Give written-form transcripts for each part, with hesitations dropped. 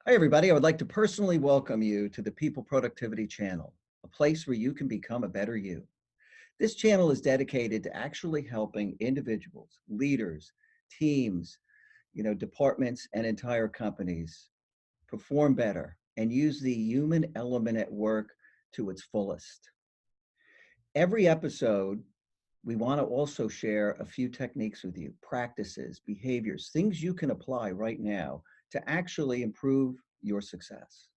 Hi, everybody. I would like to personally welcome you to the People Productivity Channel, a place where you can become a better you. This channel is dedicated to actually helping individuals, leaders, teams, departments, and entire companies perform better and use the human element at work to its fullest. Every episode, we want to also share a few techniques with you, practices, behaviors, things you can apply right now to actually improve your success.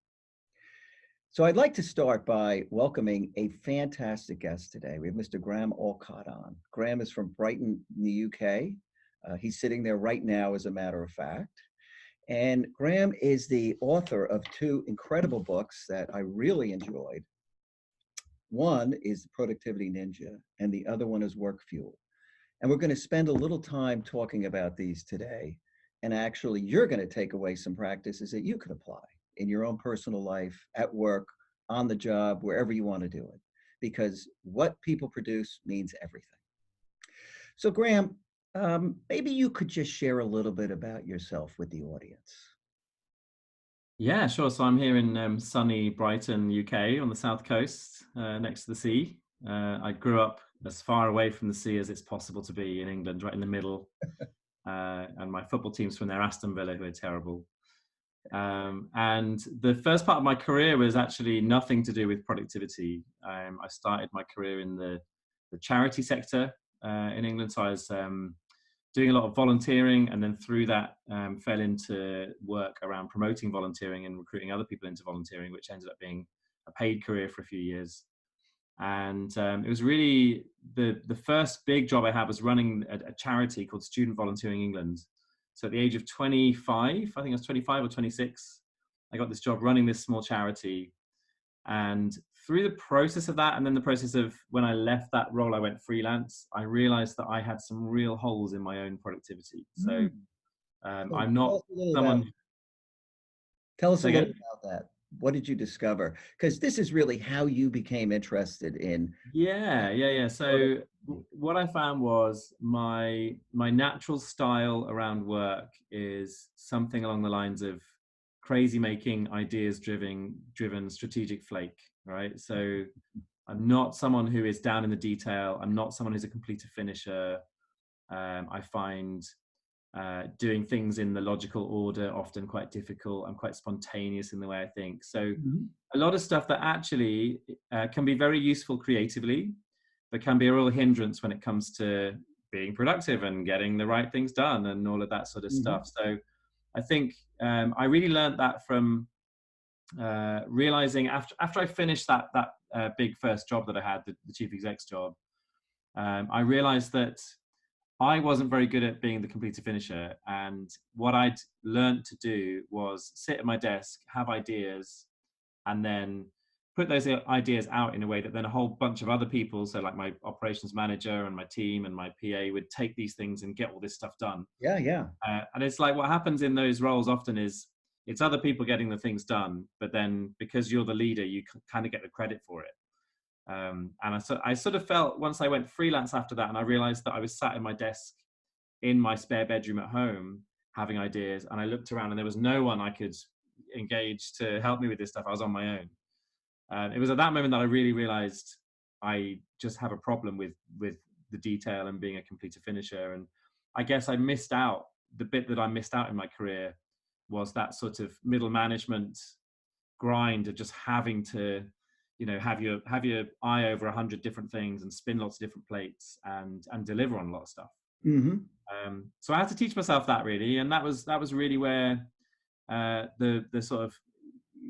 So I'd like to start by welcoming a fantastic guest today. We have Mr. Graham Allcott on. Graham is from Brighton, in the UK. He's sitting there right now, as a matter of fact. And Graham is the author of two incredible books that I really enjoyed. One is The Productivity Ninja, and the other one is Work Fuel. And we're going to spend a little time talking about these today. And actually, you're going to take away some practices that you can apply in your own personal life, at work, on the job, wherever you want to do it. Because what people produce means everything. So, Graham, maybe you could just share a little bit about yourself with the audience. Yeah, sure. So I'm here in sunny Brighton, UK, on the south coast, next to the sea. I grew up as far away from the sea as it's possible to be in England, right in the middle. And my football team's from there, Aston Villa, who are terrible. And the first part of my career was actually nothing to do with productivity. I started my career in the charity sector in England. So I was doing a lot of volunteering, and then through that fell into work around promoting volunteering and recruiting other people into volunteering, which ended up being a paid career for a few years. And it was really the first big job I had was running a charity called Student Volunteering England. So at the age of 25, I think I was 25 or 26, I got this job running this small charity. And through the process of that, and then the process of when I left that role, I went freelance, I realized that I had some real holes in my own productivity. So Mm. So I'm not someone. tell us a Say little again? about that. What did you discover? Because this is really how you became interested in. Yeah. So what I found was my natural style around work is something along the lines of crazy making, ideas driven strategic flake, right? So I'm not someone who is down in the detail. I'm not someone who's a completer finisher. I find doing things in the logical order often quite difficult. I'm quite spontaneous in the way I think. So Mhm. a lot of stuff that actually can be very useful creatively, but can be a real hindrance when it comes to being productive and getting the right things done and all of that sort of Mhm. stuff. So I think I really learned that from realizing after I finished that big first job that I had, the chief exec's job. I realized that I wasn't very good at being the completer finisher, and what I'd learned to do was sit at my desk, have ideas, and then put those ideas out in a way that then a whole bunch of other people, so like my operations manager and my team and my PA, would take these things and get all this stuff done. Yeah, yeah. And it's like what happens in those roles often is it's other people getting the things done, but then because you're the leader, you kind of get the credit for it. And I sort of felt once I went freelance after that, and I realized that I was sat at my desk in my spare bedroom at home having ideas, and I looked around and there was no one I could engage to help me with this stuff. I was on my own. It was at that moment that I really realized I just have a problem with the detail and being a completer finisher. And I guess I missed out. The bit that I missed out in my career was that sort of middle management grind of just having to, have your eye over 100 different things and spin lots of different plates and deliver on a lot of stuff. Hmm. So I had to teach myself that really, and that was really where the sort of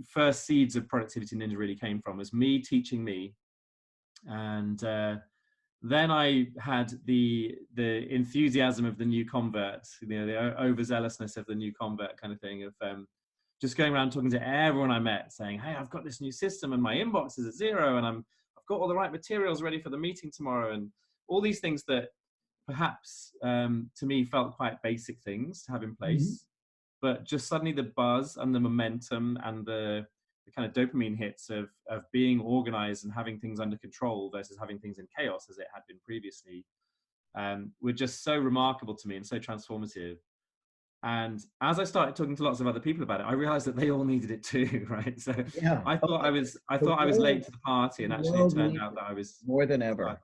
first seeds of productivity ninja really came from, was me teaching me. And then I had the enthusiasm of the new convert, the overzealousness of the new convert kind of thing, of just going around talking to everyone I met saying, hey, I've got this new system and my inbox is at zero, and I've got all the right materials ready for the meeting tomorrow, and all these things that perhaps to me felt quite basic things to have in Hmm. place. But just suddenly the buzz and the momentum and the kind of dopamine hits of being organized and having things under control versus having things in chaos as it had been previously, were just so remarkable to me and so transformative. And as I started talking to lots of other people about it, I realized that they all needed it too, right? So Yeah. I Oh, thought I the thought I was late world, to the party, and the actually it world turned needs out it that I was. more than I- ever.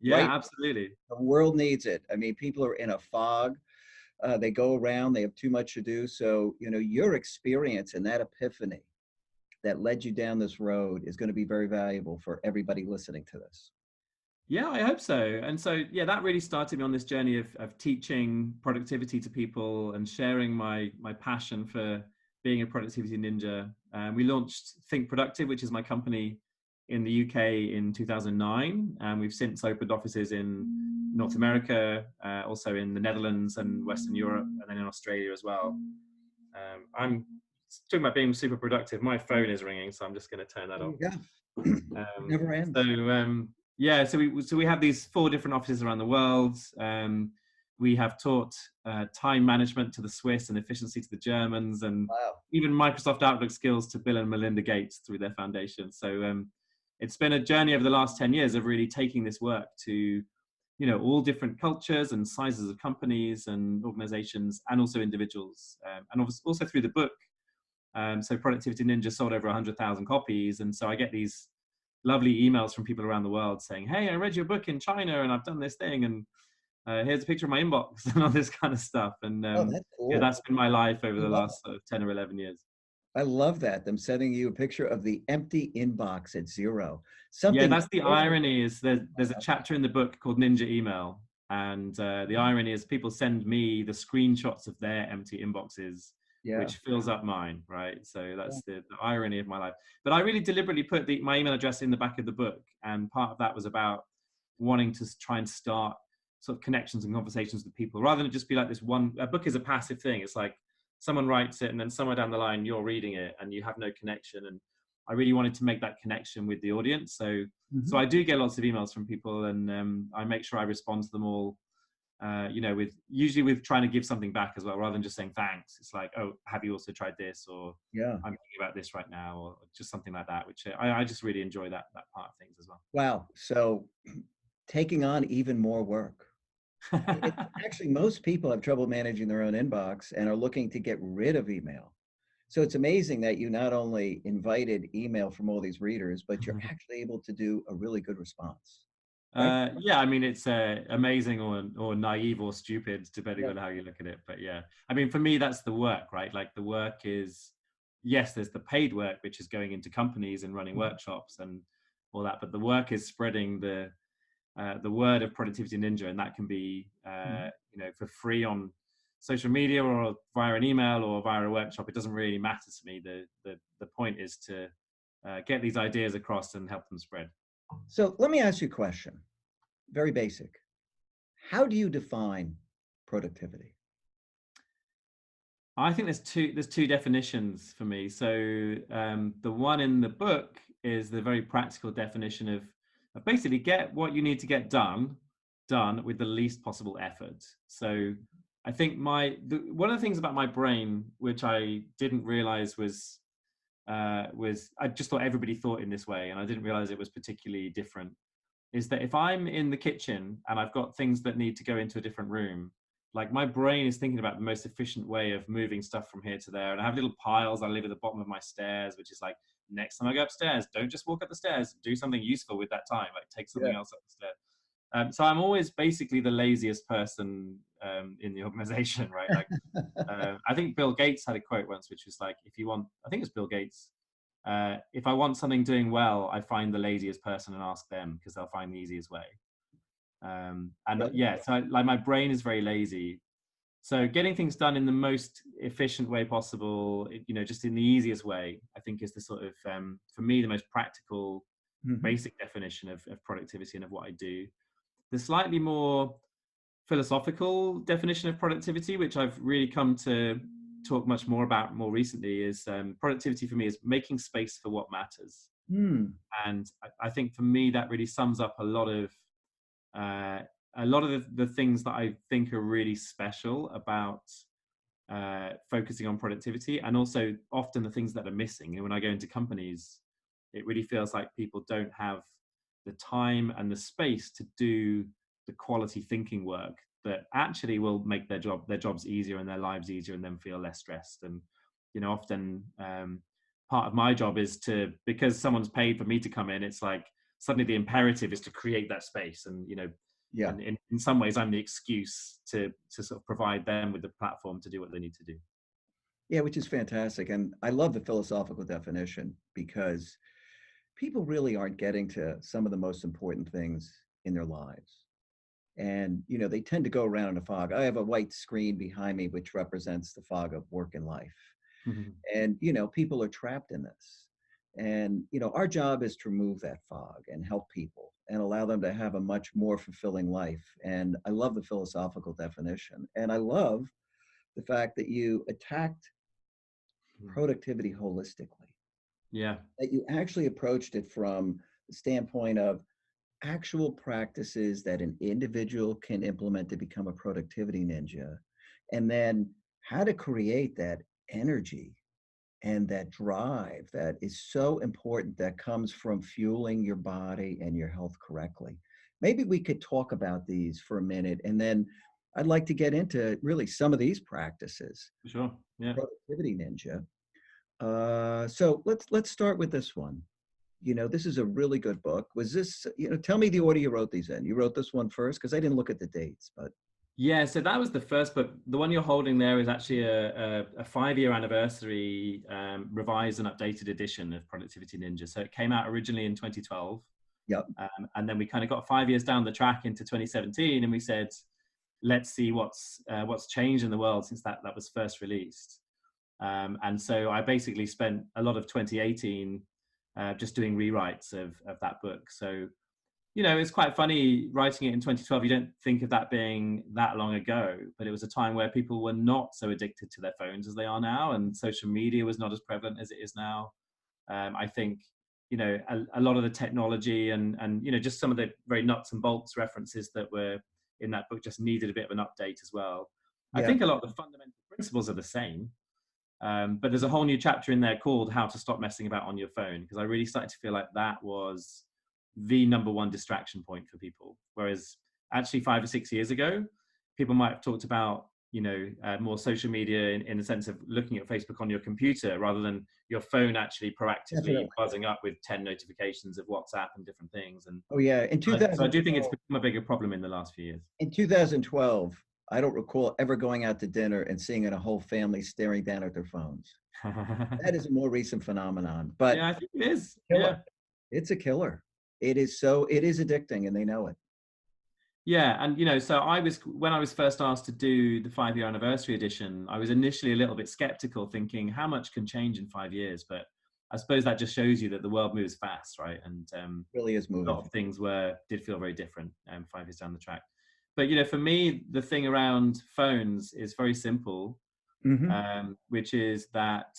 Yeah, Right? absolutely. The world needs it. I mean, people are in a fog. They go around, they have too much to do. So, your experience and that epiphany that led you down this road is going to be very valuable for everybody listening to this. Yeah, I hope so. And so, yeah, that really started me on this journey of teaching productivity to people and sharing my passion for being a productivity ninja. We launched Think Productive, which is my company in the UK in 2009. And we've since opened offices in North America, also in the Netherlands and Western Europe, and then in Australia as well. I'm talking about being super productive. My phone is ringing, so I'm just going to turn that There off. you go. It Um, never so ends. yeah, so we have these 4 different offices around the world. We have taught time management to the Swiss and efficiency to the Germans, and Wow. even Microsoft Outlook skills to Bill and Melinda Gates through their foundation. So it's been a journey over the last 10 years of really taking this work to all different cultures and sizes of companies and organizations, and also individuals, and also through the book. So Productivity Ninja sold over 100,000 copies, and so I get these lovely emails from people around the world saying, "Hey, I read your book in China, and I've done this thing, and here's a picture of my inbox," and all this kind of stuff. And Oh, that's yeah, cool. that's been my life I over the love it. last sort of 10 or 11 years. I love that. Them sending you a picture of the empty inbox at zero. Yeah, Something that's the very irony. Is there's a chapter in the book called Ninja Email, and the irony is people send me the screenshots of their empty inboxes, yeah. which fills up mine, right? So Yeah. that's the irony of my life. But I really deliberately put my email address in the back of the book, and part of that was about wanting to try and start sort of connections and conversations with people, rather than it just be like this one. A book is a passive thing. It's like someone writes it, and then somewhere down the line you're reading it, and you have no connection. And I really wanted to make that connection with the audience. So Mhm. I do get lots of emails from people, and I make sure I respond to them all. With usually with trying to give something back as well, rather than just saying thanks. It's like, oh, have you also tried this, or Yeah. I'm thinking about this right now, or just something like that. Which I just really enjoy that part of things as Wow. So taking on even more work. It's well. actually most people have trouble managing their own inbox and are looking to get rid of email. So it's amazing that you not only invited email from all these readers, but you're actually able to do a really good response. Right? Yeah, I mean, it's amazing or naive or stupid, depending Yeah. on how you look at it. But yeah, I mean, for me, that's the work, right? Like the work is, yes, there's the paid work, which is going into companies and running Mhm. workshops and all that. But the work is spreading the word of Productivity Ninja, and that can be Mhm. for free on social media or via an email or via a workshop. It doesn't really matter to me. The point is to get these ideas across and help them spread. So let me ask you a question. Very basic. How do you define productivity? I think there's two definitions for me. So the one in the book is the very practical definition of basically get what you need to get done with the least possible effort. So I think one of the things about my brain, which I didn't realize was I just thought everybody thought in this way, and I didn't realize it was particularly different, is that if I'm in the kitchen and I've got things that need to go into a different room, like my brain is thinking about the most efficient way of moving stuff from here to there. And I have little piles I live at the bottom of my stairs, which is like, next time I go upstairs, don't just walk up the stairs, do something useful with that time, like take Yeah. something else up the stairs. So I'm always basically the laziest person in the organization, right? Like, I think Bill Gates had a quote once, which was like, if you want, I think it's Bill Gates, if I want something doing well, I find the laziest person and ask them because they'll find the easiest way. And Right. yeah, so like my brain is very lazy. So getting things done in the most efficient way possible, just in the easiest way, I think is the sort of, for me, the most practical, Mhm. basic definition of productivity and of what I do. The slightly more philosophical definition of productivity, which I've really come to talk much more about more recently, is productivity for me is making space for what matters. Hmm. And I think for me that really sums up uh, a lot of the things that I think are really special about focusing on productivity, and also often the things that are missing. And when I go into companies, it really feels like people don't have the time and the space to do the quality thinking work that actually will make their jobs easier and their lives easier and them feel less stressed. And often part of my job is to, because someone's paid for me to come in, it's like suddenly the imperative is to create that space. And Yeah. and in some ways I'm the excuse to sort of provide them with the platform to do what they need to do. Yeah, which is fantastic. And I love the philosophical definition because people really aren't getting to some of the most important things in their lives. And, they tend to go around in a fog. I have a white screen behind me, which represents the fog of work and life. And, people are trapped in this. And, our job is to remove that fog and help people and allow them to have a much more fulfilling life. And I love the philosophical definition. And I love the fact that you attacked productivity holistically, Yeah. that you actually approached it from the standpoint of actual practices that an individual can implement to become a productivity ninja, and then how to create that energy and that drive that is so important that comes from fueling your body and your health correctly. Maybe we could talk about these for a minute, and then I'd like to get into really some of these practices. For sure. Yeah. Productivity ninja. So let's start with this one. This is a really good book. Was this, tell me the order you wrote these in. You wrote this one first because I didn't look at the dates, but Yeah, so that was the first book. The one you're holding there is actually a 5-year anniversary revised and updated edition of Productivity Ninja. So it came out originally in 2012. yep. And then we kind of got 5 years down the track into 2017, and we said, let's see what's changed in the world since that was first released. And so I basically spent a lot of 2018 just doing rewrites of that book. So it's quite funny writing it in 2012. You don't think of that being that long ago, but it was a time where people were not so addicted to their phones as they are now, and social media was not as prevalent as it is now. I think a lot of the technology and just some of the very nuts and bolts references that were in that book just needed a bit of an update as well. I Yeah. think a lot of the fundamental principles are the same, but there's a whole new chapter in there called How to Stop Messing About on Your Phone, because I really started to feel like that was the number one distraction point for people. Whereas actually 5 or 6 years ago, people might have talked about, more social media in the sense of looking at Facebook on your computer rather than your phone actually proactively Definitely. buzzing up with 10 notifications of WhatsApp and different things. And Oh yeah. so I do think it's become a bigger problem in the last few years. In 2012, I don't recall ever going out to dinner and seeing a whole family staring down at their phones. That is a more recent phenomenon, but Yeah, I think it is. killer. Yeah. It's a killer. It is addicting and they know it. Yeah, and so when I was first asked to do the 5-year anniversary edition, I was initially a little bit skeptical, thinking how much can change in 5 years. But I suppose that just shows you that the world moves fast, right? And It really is a moving. lot of things did feel very different 5 years down the track. But for me, the thing around phones is very simple, which is that.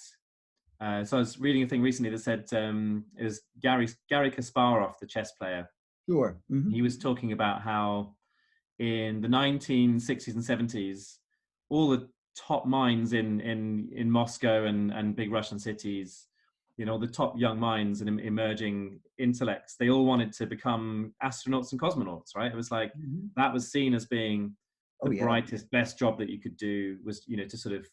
So I was reading a thing recently that said it was Gary Kasparov, the chess player. Sure. He was talking about how in the 1960s and 70s, all the top minds in Moscow and big Russian cities, the top young minds and emerging intellects, they all wanted to become astronauts and cosmonauts, right? It was like that was seen as being the brightest, best job that you could do was, to sort of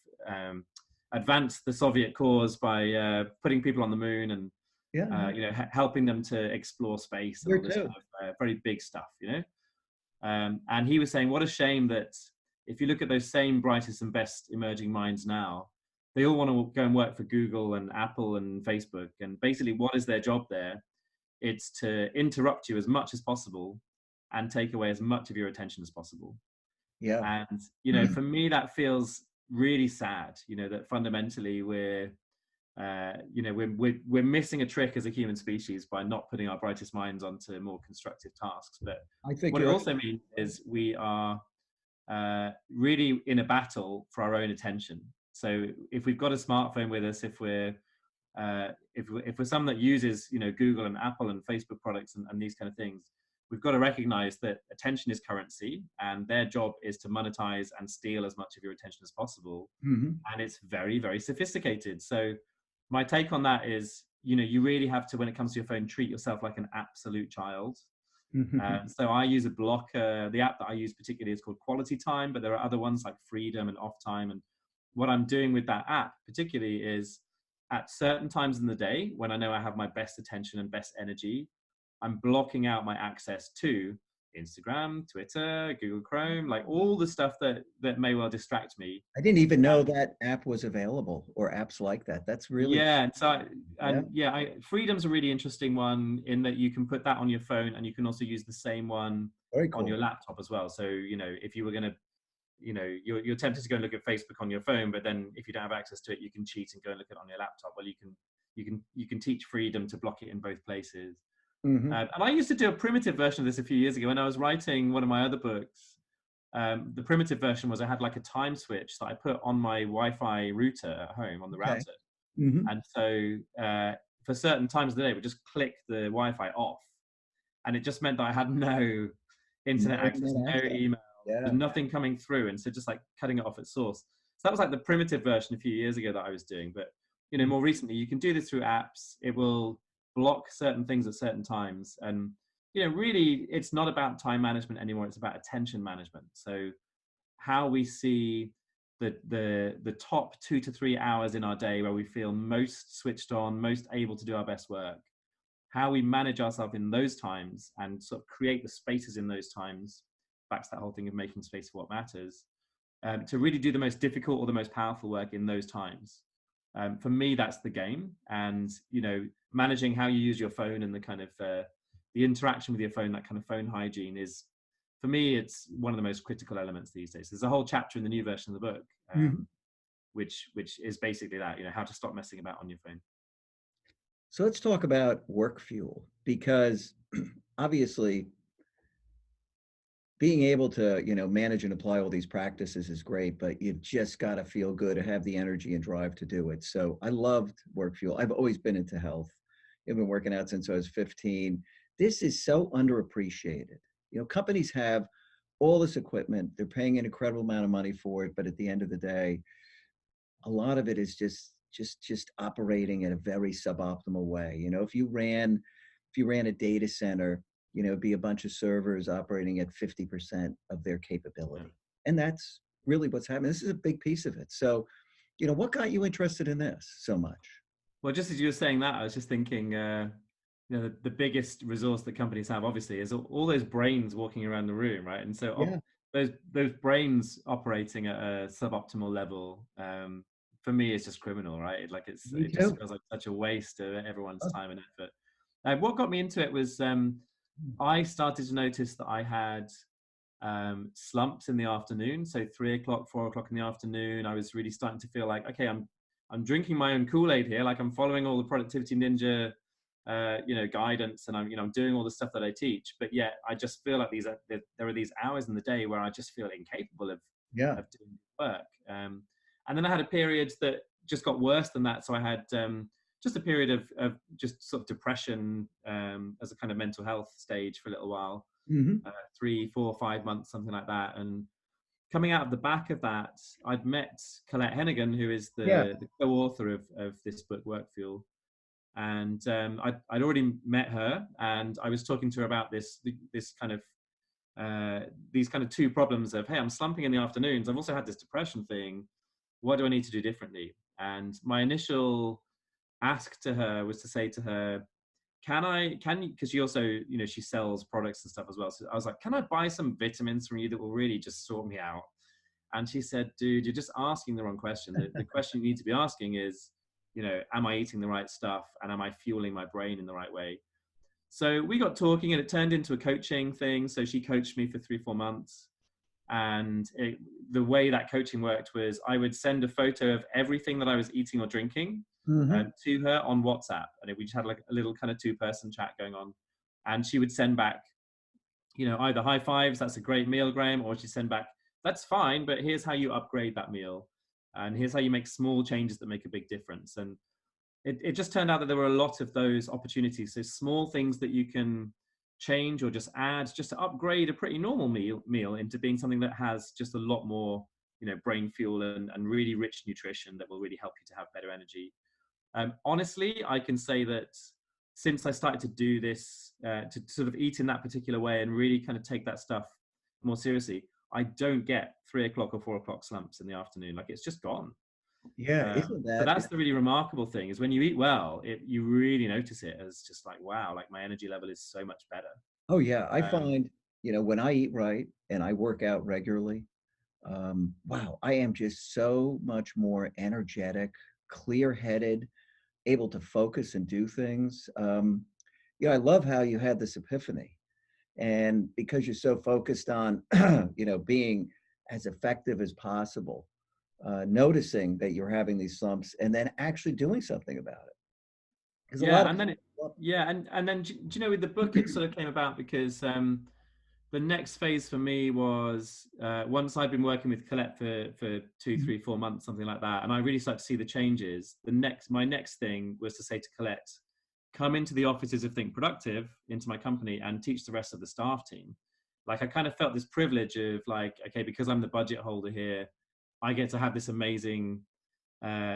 advance the Soviet cause by putting people on the moon and helping them to explore space and all this kind of very big stuff, and he was saying, what a shame that if you look at those same brightest and best emerging minds now, they all want to go and work for Google and Apple and Facebook. And basically, what is their job there? It's to interrupt you as much as possible and take away as much of your attention as possible. Yeah. And, for me, that feels really sad, that fundamentally we're missing a trick as a human species by not putting our brightest minds onto more constructive tasks. But I think what it also means is we are really in a battle for our own attention. So if we've got a smartphone with us, if we're someone that uses Google and Apple and Facebook products and these kind of things, we've got to recognize that attention is currency, and their job is to monetize and steal as much of your attention as possible. And it's very, very sophisticated. So my take on that is, you really have to, when it comes to your phone, treat yourself like an absolute child. So I use a blocker. The app that I use particularly is called Quality Time, but there are other ones like Freedom and Off Time. And what I'm doing with that app particularly is at certain times in the day when I know I have my best attention and best energy, I'm blocking out my access to Instagram, Twitter, Google Chrome, like all the stuff that may well distract me. I didn't even know And that app was available or apps like that. That's really, yeah, yeah, Freedom's a really interesting one in that you can put that on your phone and you can also use the same one very on cool. your laptop as well. So, if you were going to, you're tempted to go and look at Facebook on your phone, but then if you don't have access to it, you can cheat and go and look at it on your laptop. Well, you can teach Freedom to block it in both places. Hmm. And I used to do a primitive version of this a few years ago when I was writing one of my other books. The primitive version was I had like a time switch that I put on my Wi-Fi router at home on the Okay. router. Hmm. And so for certain times of the day, we just click the Wi-Fi off. And it just meant that I had no internet No access, internet no access. email, Yeah. there's nothing coming through. And so just like cutting it off at source. So that was like the primitive version a few years ago that I was doing. But, Mhm. more recently, you can do this through apps. It will block certain things at certain times. And, really, it's not about time management anymore. It's about attention management. So how we see the top 2 to 3 hours in our day where we feel most switched on, most able to do our best work, how we manage ourselves in those times and sort of create the spaces in those times, back to that whole thing of making space for what matters, to really do the most difficult or the most powerful work in those times. For me, that's the game. And, managing how you use your phone and the kind of the interaction with your phone, that kind of phone hygiene is, for me, it's one of the most critical elements these days. There's a whole chapter in the new version of the book, Mhm. which is basically that, how to stop messing about on your phone. So let's talk about work fuel because obviously being able to, manage and apply all these practices is great, but you've just got to feel good and have the energy and drive to do it. So I loved work fuel. I've always been into health. I've been working out since I was 15. This is so underappreciated. Companies have all this equipment. They're paying an incredible amount of money for it, but at the end of the day, a lot of it is just operating in a very suboptimal way. If you ran a data center, it'd be a bunch of servers operating at 50% of their Yeah. capability. And that's really what's happening. This is a big piece of it. So, what got you interested in this so much? Well, just as you were saying that, I was just thinking, the biggest resource that companies have, obviously, is all those brains walking around the room, right? And so Yeah, those brains operating at a suboptimal level, for me, is just criminal, right? Like me it just too. feels like such a waste of everyone's Oh, time and effort. What got me into it was I started to notice that I had slumps in the afternoon. So 3 o'clock, 4 o'clock in the afternoon, I was really starting to feel like, okay, I'm drinking my own Kool-Aid here. Like I'm following all the productivity ninja, guidance, and I'm doing all the stuff that I teach. But yet, I just feel like there are these hours in the day where I just feel incapable yeah. of doing work. And then I had a period that just got worse than that. So I had just a period of just sort of depression as a kind of mental health stage for a little while, Hmm. 3, 4, 5 months, something like that. And coming out of the back of that, I'd met Colette Hennigan, who is Yeah. the co-author of this book, Work Fuel. And I'd already met her, and I was talking to her about this kind of these kind of two problems of, hey, I'm slumping in the afternoons. I've also had this depression thing. What do I need to do differently? And my initial ask to her was to say to her, can you, because she also, she sells products and stuff as well. So I was like, can I buy some vitamins from you that will really just sort me out? And she said, dude, you're just asking the wrong question. The question you need to be asking is, am I eating the right stuff? And am I fueling my brain in the right way? So we got talking and it turned into a coaching thing. So she coached me for 3, 4 months. And the way that coaching worked was I would send a photo of everything that I was eating or drinking Hmm. to her on WhatsApp. And we just had like a little kind of 2-person chat going on. And she would send back, either high fives, that's a great meal, Graham, or she'd send back, that's fine, but here's how you upgrade that meal. And here's how you make small changes that make a big difference. And it just turned out that there were a lot of those opportunities. So small things that you can change or just add just to upgrade a pretty normal meal into being something that has just a lot more, brain fuel and really rich nutrition that will really help you to have better energy. Honestly, I can say that since I started to do this, to sort of eat in that particular way and really kind of take that stuff more seriously, I don't get 3 o'clock or 4 o'clock slumps in the afternoon. Like it's just gone. Yeah, isn't So that? that's the really remarkable thing, is when you eat well, you really notice it as just like, wow, like my energy level is so much better. Oh yeah, I Um, find, when I eat right and I work out regularly, wow, I am just so much more energetic, clear-headed, able to focus and do things. I love how you had this epiphany, and because you're so focused on, being as effective as possible, noticing that you're having these slumps, and then actually doing something about it. Because a lot yeah, of and then people, and then do you know, with the book, it sort of came about because the next phase for me was, once I'd been working with Colette for two, Mhm. 3, 4 months, something like that, and I really started to see the changes. My next thing was to say to Colette, come into the offices of Think Productive, into my company, and teach the rest of the staff team. Like I kind of felt this privilege of like, okay, because I'm the budget holder here, I get to have this amazing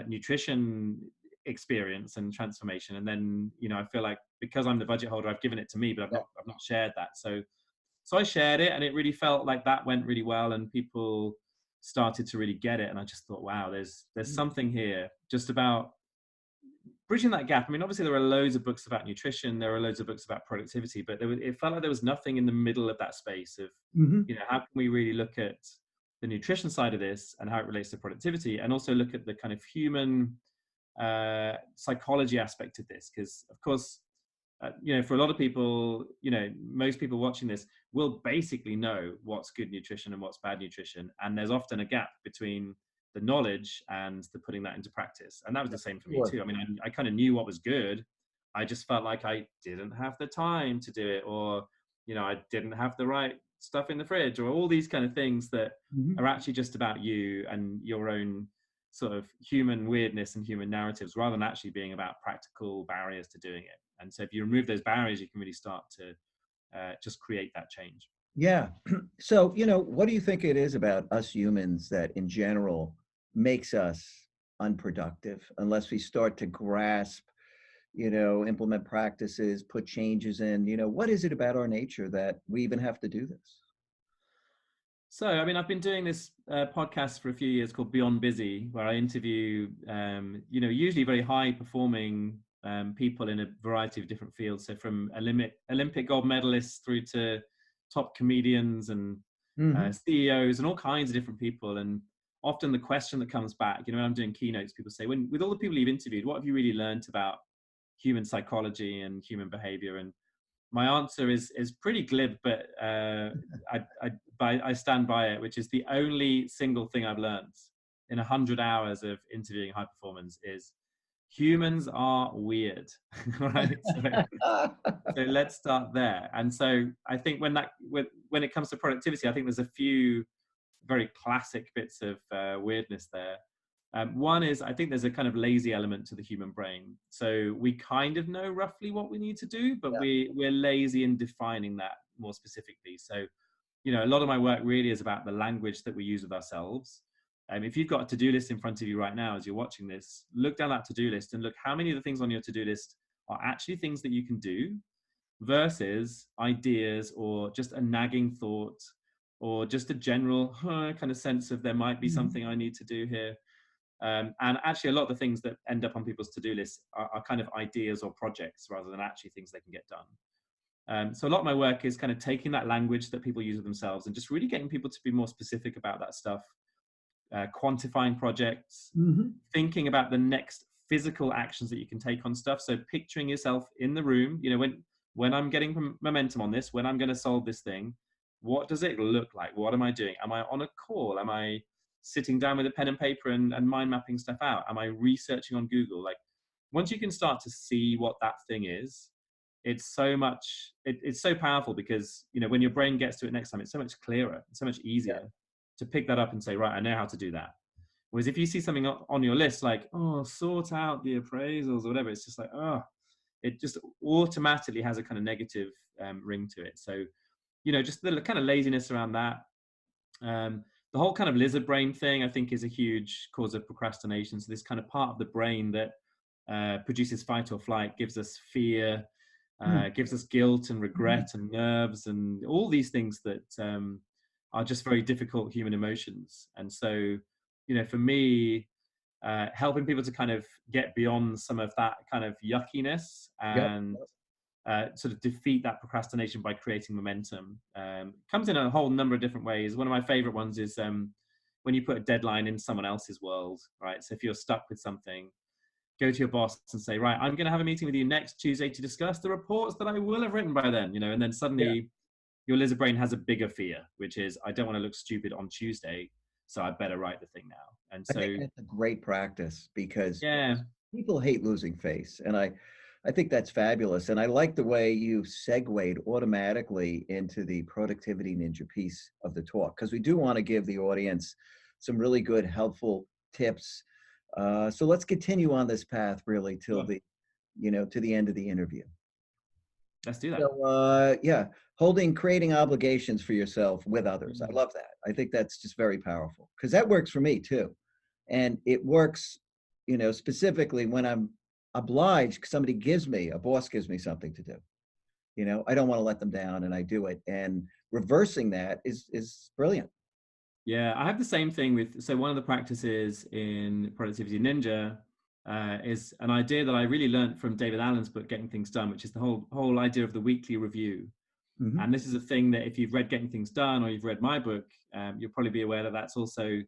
nutrition experience and transformation. And then, I feel like because I'm the budget holder, I've given it to me, but Yeah. I've not shared that. So I shared it, and it really felt like that went really well, and people started to really get it. And I just thought, wow, there's something here just about bridging that gap. I mean, obviously there are loads of books about nutrition, there are loads of books about productivity, but it felt like there was nothing in the middle of that space of, Mhm. how can we really look at the nutrition side of this and how it relates to productivity, and also look at the kind of human psychology aspect of this, because of course, for a lot of people, most people watching this will basically know what's good nutrition and what's bad nutrition. And there's often a gap between the knowledge and the putting that into practice. And that was the same for me Sure. too. I mean, I kind of knew what was good. I just felt like I didn't have the time to do it, or, I didn't have the right stuff in the fridge, or all these kind of things that Mhm. are actually just about you and your own sort of human weirdness and human narratives, rather than actually being about practical barriers to doing it. And so if you remove those barriers, you can really start to just create that change. Yeah. So, what do you think it is about us humans that in general makes us unproductive unless we start to grasp, implement practices, put changes in? What is it about our nature that we even have to do this? So, I mean, I've been doing this podcast for a few years called Beyond Busy, where I interview, usually very high performing people in a variety of different fields. So, from Olympic gold medalists through to top comedians and Mhm. CEOs and all kinds of different people. And often the question that comes back, when I'm doing keynotes, people say, with all the people you've interviewed, what have you really learned about human psychology and human behavior? And my answer is pretty glib, but I stand by it, which is the only single thing I've learned in 100 hours of interviewing high performance is humans are weird, right? So let's start there. And so I think when it comes to productivity, I think there's a few very classic bits of weirdness there. One is, I think there's a kind of lazy element to the human brain. So we kind of know roughly what we need to do, but Yeah. we're lazy in defining that more specifically. So, a lot of my work really is about the language that we use with ourselves. If you've got a to-do list in front of you right now as you're watching this, look down that to-do list and look how many of the things on your to-do list are actually things that you can do versus ideas or just a nagging thought or just a general kind of sense of there might be Mhm. something I need to do here. And actually, a lot of the things that end up on people's to-do lists are kind of ideas or projects rather than actually things they can get done. So a lot of my work is kind of taking that language that people use of themselves and just really getting people to be more specific about that stuff, quantifying projects, Mhm. thinking about the next physical actions that you can take on stuff. So picturing yourself in the room, when I'm getting momentum on this, when I'm going to solve this thing, what does it look like? What am I doing? Am I on a call? Am I sitting down with a pen and paper and mind mapping stuff out? Am I researching on Google? Like once you can start to see what that thing is, it's so powerful because when your brain gets to it next time, it's so much clearer, it's so much Yeah. easier to pick that up and say, right, I know how to do that. Whereas if you see something on your list like, oh, sort out the appraisals or whatever, it's just like, oh, it just automatically has a kind of negative ring to it. So, just the kind of laziness around that. The whole kind of lizard brain thing, I think, is a huge cause of procrastination. So this kind of part of the brain that produces fight or flight, gives us fear, Mm. gives us guilt and regret and nerves and all these things that are just very difficult human emotions. And so, for me, helping people to kind of get beyond some of that kind of yuckiness Yep. and sort of defeat that procrastination by creating momentum comes in a whole number of different ways. One of my favorite ones is when you put a deadline in someone else's world, right? So if you're stuck with something, go to your boss and say, right, I'm going to have a meeting with you next Tuesday to discuss the reports that I will have written by then, and then Yeah. suddenly your lizard brain has a bigger fear, which is, I don't want to look stupid on Tuesday, so I better write the thing now. And I think so, that's a great practice because yeah, people hate losing face, and I think that's fabulous. And I like the way you segued automatically into the productivity ninja piece of the talk because we do want to give the audience some really good, helpful tips. So let's continue on this path really till sure, the to the end of the interview. let's do that. So yeah, creating obligations for yourself with others. I Mm. love that. I think that's just very powerful because that works for me too. And it works, specifically when I'm obliged, somebody a boss gives me something to do. I don't want to let them down and I do it. And reversing that is brilliant. Yeah, I have the same thing with. So one of the practices in Productivity Ninja is an idea that I really learned from David Allen's book, Getting Things Done, which is the whole idea of the weekly review. Hmm. And this is a thing that if you've read Getting Things Done or you've read my book, you'll probably be aware that that's also,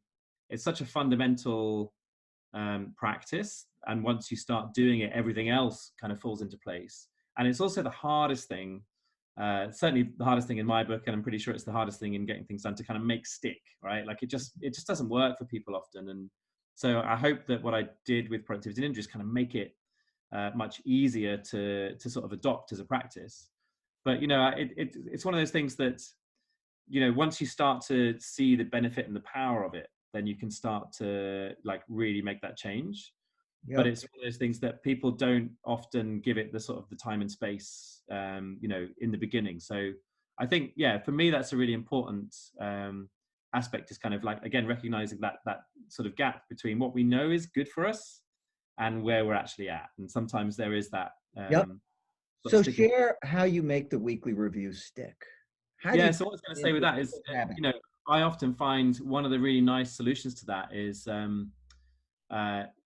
it's such a fundamental practice. And once you start doing it, everything else kind of falls into place. And it's also the hardest thing, certainly the hardest thing in my book, and I'm pretty sure it's the hardest thing in Getting Things Done, to kind of make stick, right? Like it just doesn't work for people often. And so I hope that what I did with Productivity Ninja is kind of make it much easier to sort of adopt as a practice. But it's one of those things that once you start to see the benefit and the power of it, then you can start to like really make that change. But Yep. it's one of those things that people don't often give it the sort of the time and space, in the beginning. So I think, yeah, for me, that's a really important aspect, is kind of like, again, recognizing that sort of gap between what we know is good for us and where we're actually at. And sometimes there is that Yep. sort of So sticking. share how you make the weekly review stick. How do Yeah, you so what I was going to turn it say with into that a is, good habit? I often find one of the really nice solutions to that is,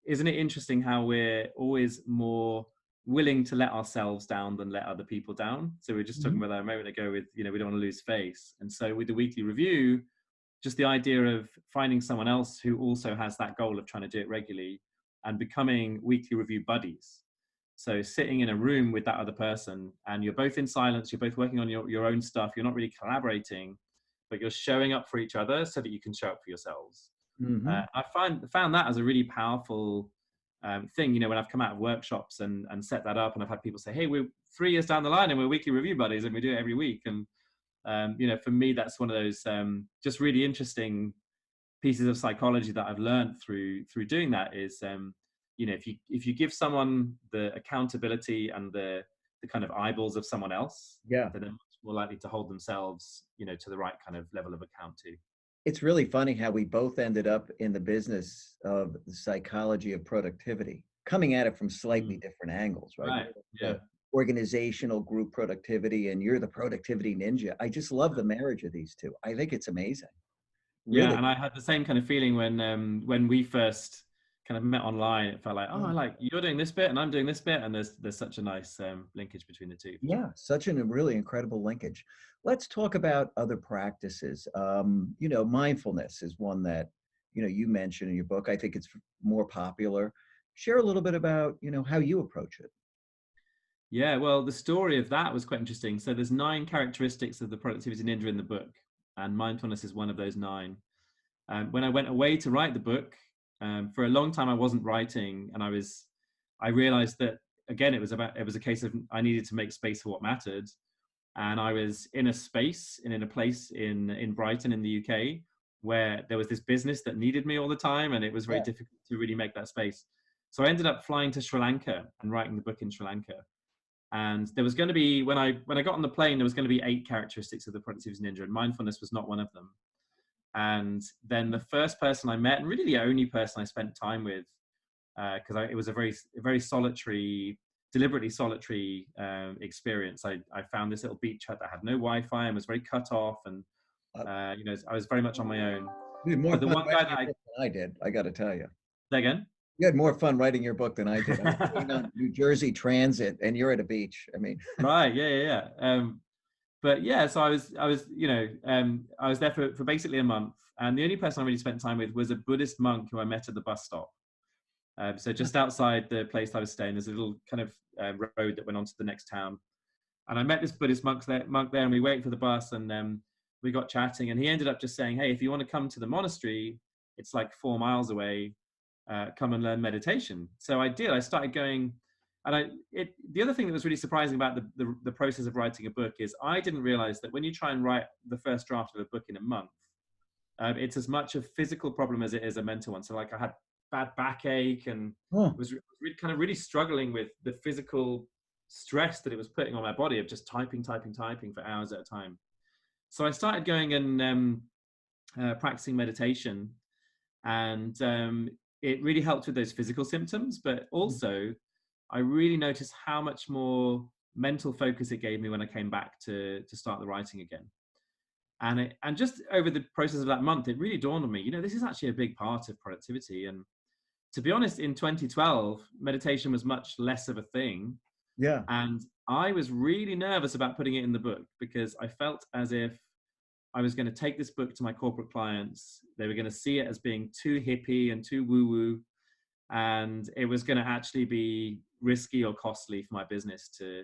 isn't it interesting how we're always more willing to let ourselves down than let other people down? So we were just talking Mhm. about that a moment ago with, we don't want to lose face. And so with the weekly review, just the idea of finding someone else who also has that goal of trying to do it regularly and becoming weekly review buddies. So sitting in a room with that other person and you're both in silence, you're both working on your own stuff, you're not really collaborating, but you're showing up for each other so that you can show up for yourselves. Mhm. I found that as a really powerful thing. When I've come out of workshops and set that up, and I've had people say, "Hey, we're 3 years down the line and we're weekly review buddies, and we do it every week." And for me, that's one of those just really interesting pieces of psychology that I've learned through doing that. Is if you give someone the accountability and the kind of eyeballs of someone else, Yeah. then they're much more likely to hold themselves, to the right kind of level of account too. It's really funny how we both ended up in the business of the psychology of productivity, coming at it from slightly Mm, different angles, right? right. Yeah. The organizational group productivity, and you're the productivity ninja. I just love the marriage of these two. I think it's amazing. Yeah, Really. and I had the same kind of feeling when we first kind of met online. It felt like, oh, Yeah. like you're doing this bit and I'm doing this bit, and there's such a nice linkage between the two for sure. Yeah, such a really incredible linkage. Let's talk about other practices. Mindfulness is one that, you mentioned in your book. I think it's more popular. Share a little bit about, how you approach it. Yeah, well, the story of that was quite interesting. So there's 9 characteristics of the productivity ninja in the book, and mindfulness is one of those 9. When I went away to write the book, for a long time I wasn't writing, and I realized that again it was a case of I needed to make space for what mattered. And I was in a space and in a place in Brighton in the UK where there was this business that needed me all the time, and it was very Yeah. difficult to really make that space. So I ended up flying to Sri Lanka and writing the book in Sri Lanka. And there was going to be, when I got on the plane, there was going to be 8 characteristics of the productivity ninja, and mindfulness was not one of them. And then the first person I met, and really the only person I spent time with, because it was a very solitary deliberately solitary experience. I found this little beach hut that had no Wi-Fi and was very cut off, and Uh, I was very much on my own. you had more But the fun one guy writing that your I book than I did, I got to tell you. say again. You had more fun writing your book than I did. I'm staying on New Jersey Transit, and you're at a beach. I mean, Right, yeah. But yeah, so I was there for basically a month, and the only person I really spent time with was a Buddhist monk who I met at the bus stop. So just outside the place I was staying, there's a little kind of road that went on to the next town, and I met this Buddhist monk there, and we waited for the bus, and we got chatting, and he ended up just saying, "Hey, if you want to come to the monastery, it's like 4 miles away. Come and learn meditation." So I did. I started going, and the other thing that was really surprising about the process of writing a book is I didn't realize that when you try and write the first draft of a book in a month, it's as much a physical problem as it is a mental one. So like I had bad backache and oh, was kind of really struggling with the physical stress that it was putting on my body of just typing for hours at a time. So I started going and practicing meditation, and it really helped with those physical symptoms, but also I really noticed how much more mental focus it gave me when I came back to start the writing again. And just over the process of that month, it really dawned on me, this is actually a big part of productivity. And to be honest, in 2012, meditation was much less of a thing. yeah. And I was really nervous about putting it in the book because I felt as if I was going to take this book to my corporate clients. They were going to see it as being too hippie and too woo-woo, and it was going to actually be risky or costly for my business to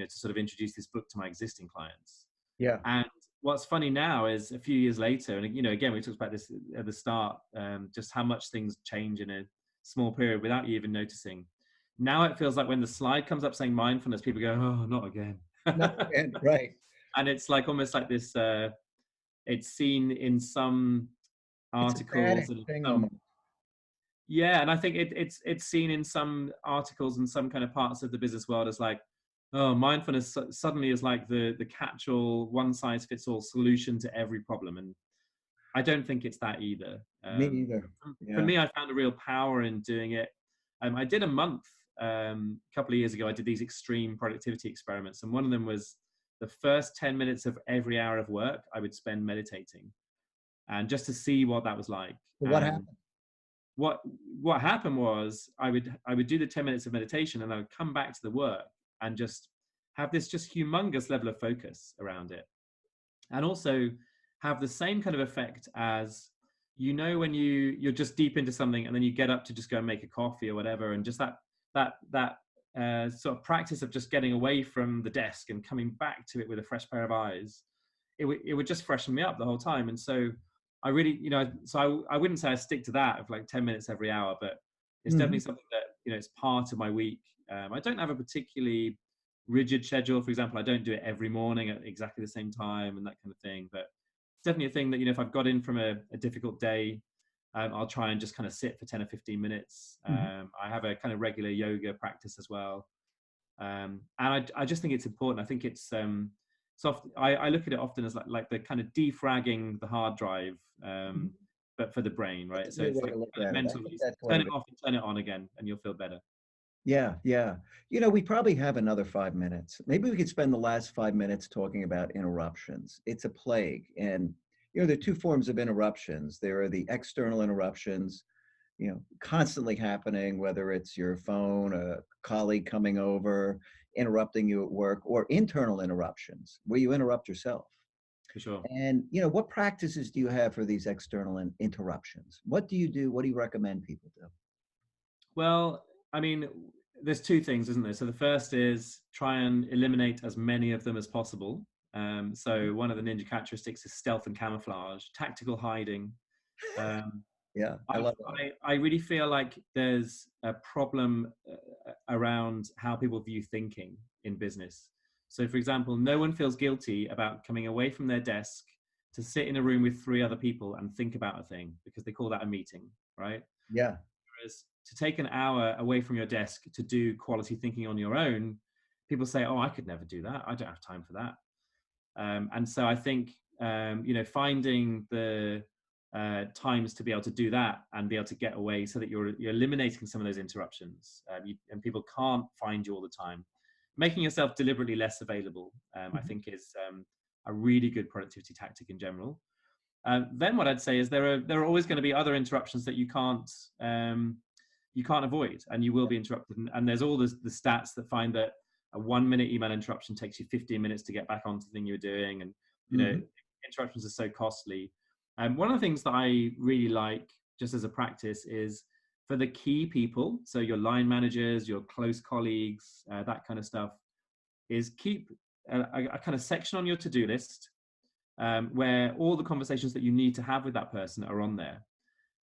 sort of introduce this book to my existing clients. Yeah. And what's funny now is a few years later, and again, we talked about this at the start, just how much things change in a small period without you even noticing. Now it feels like when the slide comes up saying mindfulness, people go, "Oh, not again." No, and, right. And it's like almost like this. It's seen in some It's a fad articles and thing some, almost. yeah, and I think it's seen in some articles and some kind of parts of the business world as like, oh, mindfulness suddenly is like the catch-all, one-size-fits-all solution to every problem, and I don't think it's that either. Me either. For Yeah. me, I found a real power in doing it. I did a month a couple of years ago. I did these extreme productivity experiments, and one of them was the first 10 minutes of every hour of work I would spend meditating, and just to see what that was like. But what And happened? what what happened was I would do the 10 minutes of meditation, and I would come back to the work and just have this just humongous level of focus around it, and also have the same kind of effect as, when you're just deep into something and then you get up to just go and make a coffee or whatever, and just that sort of practice of just getting away from the desk and coming back to it with a fresh pair of eyes, it would just freshen me up the whole time. And so I really, I wouldn't say I stick to that of like 10 minutes every hour, but it's definitely Mhm. something that, it's part of my week. I don't have a particularly rigid schedule. For example, I don't do it every morning at exactly the same time and that kind of thing, but it's definitely a thing that, if I've got in from a difficult day, I'll try and just kind of sit for 10 or 15 minutes. Mhm. I have a kind of regular yoga practice as well. And I just think it's important. I think it's I look at it often as like the kind of defragging the hard drive, Mhm. but for the brain, That's right? a So great it's way like to look kind of at it. I mental think release. that's what Turn it it is. off and turn it on again, and you'll feel better. Yeah, yeah. We probably have another 5 minutes. Maybe we could spend the last 5 minutes talking about interruptions. It's a plague. And, there are two forms of interruptions. There are the external interruptions, constantly happening, whether it's your phone, a colleague coming over, interrupting you at work, or internal interruptions where you interrupt yourself. For sure. And, what practices do you have for these external interruptions? What do you do? What do you recommend people do? Well, I mean, there's two things, isn't there? So the first is try and eliminate as many of them as possible. So one of the ninja characteristics is stealth and camouflage, tactical hiding. Um, Yeah, I love that. I really feel like there's a problem around how people view thinking in business. So, for example, no one feels guilty about coming away from their desk to sit in a room with three other people and think about a thing because they call that a meeting, right? Yeah. Whereas to take an hour away from your desk to do quality thinking on your own, people say, "Oh, I could never do that. I don't have time for that." And so I think finding the times to be able to do that and be able to get away, so that you're eliminating some of those interruptions, and people can't find you all the time. Making yourself deliberately less available, I Mhm. think, is a really good productivity tactic in general. Then what I'd say is there are always going to be other interruptions that you can't avoid, and you will be interrupted. And there's all the stats that find that a 1 minute email interruption takes you 15 minutes to get back onto the thing you're doing, and Mhm. interruptions are so costly. One of the things that I really like, just as a practice, is for the key people, so your line managers, your close colleagues, that kind of stuff, is keep a kind of section on your to-do list, where all the conversations that you need to have with that person are on there.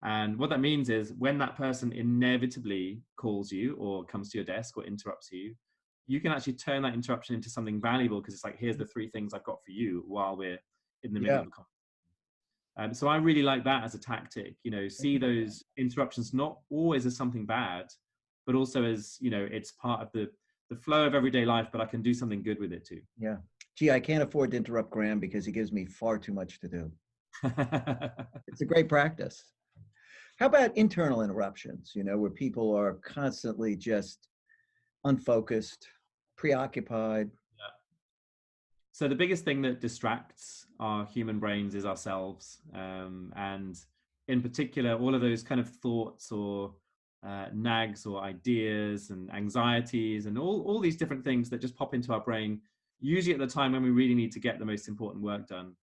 And what that means is when that person inevitably calls you or comes to your desk or interrupts you, you can actually turn that interruption into something valuable, because it's like, here's the three things I've got for you while we're in the middle Yeah. of a conversation. So I really like that as a tactic, see Interesting. those interruptions not always as something bad, but also as, it's part of the flow of everyday life, but I can do something good with it too. Yeah. Gee, I can't afford to interrupt Graham because he gives me far too much to do. It's a great practice. How about internal interruptions, where people are constantly just unfocused, preoccupied? So the biggest thing that distracts our human brains is ourselves, and in particular, all of those kind of thoughts or nags or ideas and anxieties and all these different things that just pop into our brain, usually at the time when we really need to get the most important work done.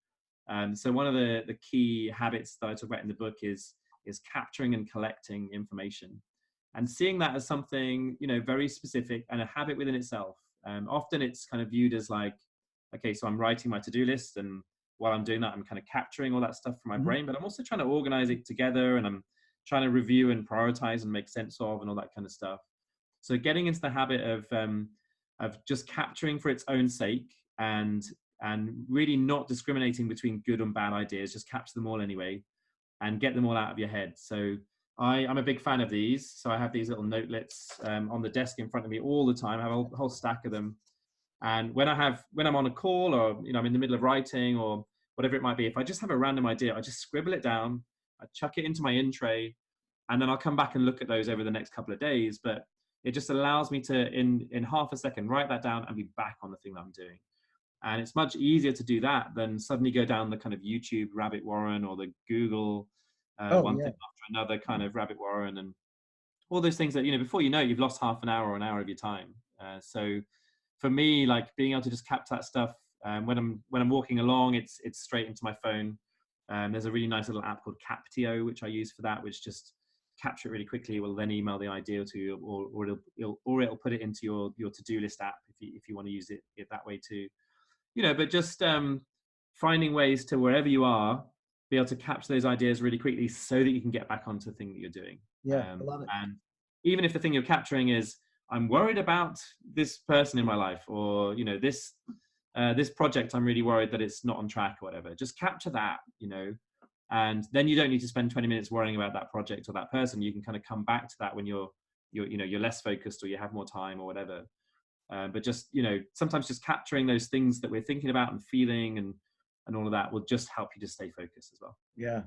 So one of the key habits that I talk about in the book is capturing and collecting information, and seeing that as something very specific and a habit within itself. Often it's kind of viewed as like, okay, so I'm writing my to-do list, and while I'm doing that, I'm kind of capturing all that stuff from my Mhm. brain, but I'm also trying to organize it together, and I'm trying to review and prioritize and make sense of, and all that kind of stuff. So getting into the habit of just capturing for its own sake, and really not discriminating between good and bad ideas, just capture them all anyway and get them all out of your head. So I'm a big fan of these. So I have these little notelets on the desk in front of me all the time. I have a whole stack of them. And when I'm on a call, or I'm in the middle of writing or whatever it might be, if I just have a random idea, I just scribble it down, I chuck it into my in tray, and then I'll come back and look at those over the next couple of days. But it just allows me to, in half a second, write that down and be back on the thing that I'm doing. And it's much easier to do that than suddenly go down the kind of YouTube rabbit warren, or the Google Oh, one yeah. thing after another kind of rabbit warren, and all those things that, before you know it, you've lost half an hour or an hour of your time. So for me, like, being able to just capture that stuff, when I'm walking along, it's straight into my phone. There's a really nice little app called Captio, which I use for that, which just capture it really quickly. It will then email the idea to you, or it'll put it into your to-do list app if you want to use it that way too. But just finding ways to, wherever you are, be able to capture those ideas really quickly, so that you can get back onto the thing that you're doing. Yeah, I love it. And even if the thing you're capturing is, I'm worried about this person in my life, or this project, I'm really worried that it's not on track or whatever, just capture that. And then you don't need to spend 20 minutes worrying about that project or that person. You can kind of come back to that when you're less focused, or you have more time or whatever. But just, sometimes just capturing those things that we're thinking about and feeling, and all of that, will just help you to stay focused as well. Yeah.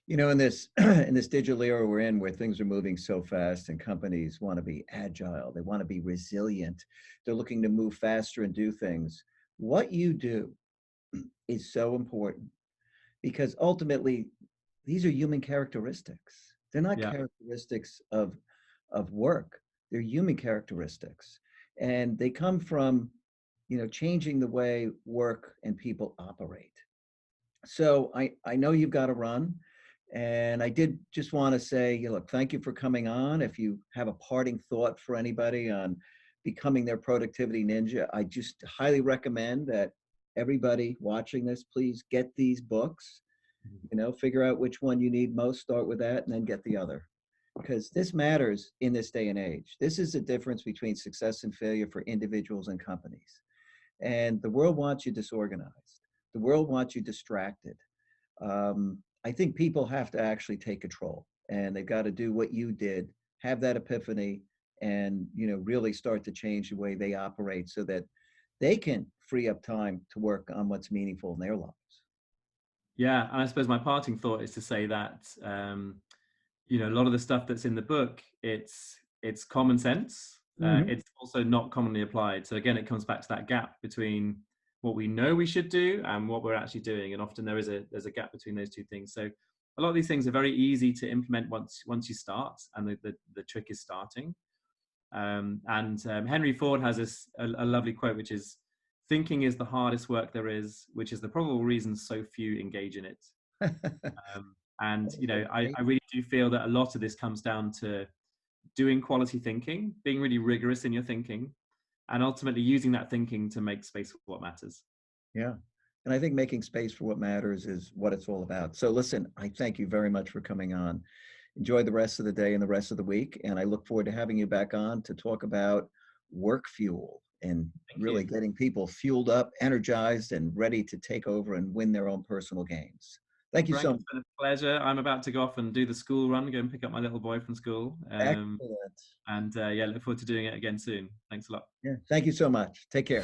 In this in this digital era we're in, where things are moving so fast and companies want to be agile, they want to be resilient, they're looking to move faster and do things. What you do is so important, because ultimately these are human characteristics. They're not Yeah. characteristics of work. They're human characteristics. And they come from, changing the way work and people operate. So I know you've got to run. And I did just want to say, look, thank you for coming on. If you have a parting thought for anybody on becoming their productivity ninja, I just highly recommend that everybody watching this, please get these books. Figure out which one you need most, start with that, and then get the other. Because this matters in this day and age. This is the difference between success and failure for individuals and companies. And the world wants you disorganized. The world wants you distracted. I think people have to actually take control, and they've got to do what you did, have that epiphany, and really start to change the way they operate, so that they can free up time to work on what's meaningful in their lives. Yeah, and I suppose my parting thought is to say that a lot of the stuff that's in the book, it's common sense. Hmm. It's also not commonly applied. So again, it comes back to that gap between what we know we should do and what we're actually doing. And often there's a gap between those two things. So a lot of these things are very easy to implement once you start, and the trick is starting. And Henry Ford has a lovely quote, which is, "Thinking is the hardest work there is, which is the probable reason so few engage in it." And I really do feel that a lot of this comes down to doing quality thinking, being really rigorous in your thinking, and ultimately using that thinking to make space for what matters. Yeah. And I think making space for what matters is what it's all about. So listen, I thank you very much for coming on. Enjoy the rest of the day and the rest of the week. And I look forward to having you back on to talk about work fuel and Thank really you. getting people fueled up, energized, and ready to take over and win their own personal gains. Thank you Frank, so much. it's been a pleasure. I'm about to go off and do the school run, go and pick up my little boy from school. Excellent. And yeah, look forward to doing it again soon. Thanks a lot. Yeah. Thank you so much. Take care.